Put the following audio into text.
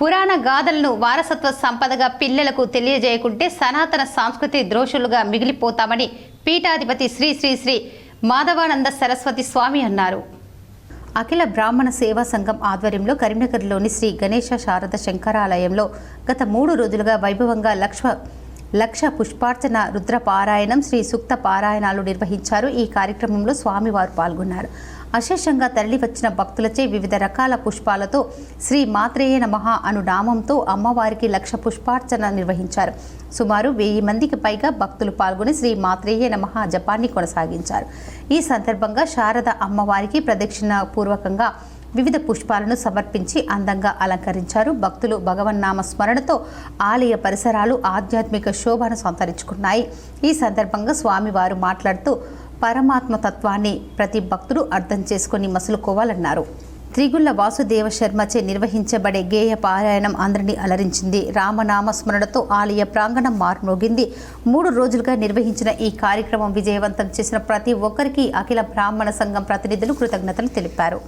పురాణ గాథలను వారసత్వ సంపదగా పిల్లలకు తెలియజేయకుంటే సనాతన సంస్కృతి ద్రోషులుగా మిగిలిపోతామని పీఠాధిపతి శ్రీ శ్రీ శ్రీ మాధవానంద సరస్వతి స్వామి అన్నారు. అఖిల బ్రాహ్మణ సేవా సంఘం ఆధ్వర్యంలో కరీంనగర్లోని శ్రీ గణేశ శారద శంకరాలయంలో గత 3 రోజులుగా వైభవంగా లక్ష పుష్పార్చన, రుద్ర పారాయణం, శ్రీ సూక్త పారాయణాలు నిర్వహించారు. ఈ కార్యక్రమంలో స్వామివారు పాల్గొన్నారు. అశేషంగా తరలివచ్చిన భక్తులచే వివిధ రకాల పుష్పాలతో శ్రీ మాత్రేయ నమః అను నామంతో అమ్మవారికి 1,00,000 పుష్పార్చన నిర్వహించారు. సుమారు 1000 మందికి పైగా భక్తులు పాల్గొని శ్రీ మాత్రేయ నమః జపాన్ని కొనసాగించారు. ఈ సందర్భంగా శారద అమ్మవారికి ప్రదక్షిణ పూర్వకంగా వివిధ పుష్పాలను సమర్పించి అందంగా అలంకరించారు. భక్తులు భగవన్నామ స్మరణతో ఆలయ పరిసరాలు ఆధ్యాత్మిక శోభను సంతరించుకున్నాయి. ఈ సందర్భంగా స్వామివారు మాట్లాడుతూ పరమాత్మ తత్వాన్ని ప్రతి భక్తుడు అర్థం చేసుకుని మసులుకోవాలన్నారు. త్రిగుళ్ల వాసుదేవ శర్మచే నిర్వహించబడే గేయ పారాయణం అందరినీ అలరించింది. రామనామ స్మరణతో ఆలయ ప్రాంగణం మార్మోగింది. 3 రోజులుగా నిర్వహించిన ఈ కార్యక్రమం విజయవంతం చేసిన ప్రతి ఒక్కరికి అఖిల బ్రాహ్మణ సంఘం ప్రతినిధులు కృతజ్ఞతలు తెలిపారు.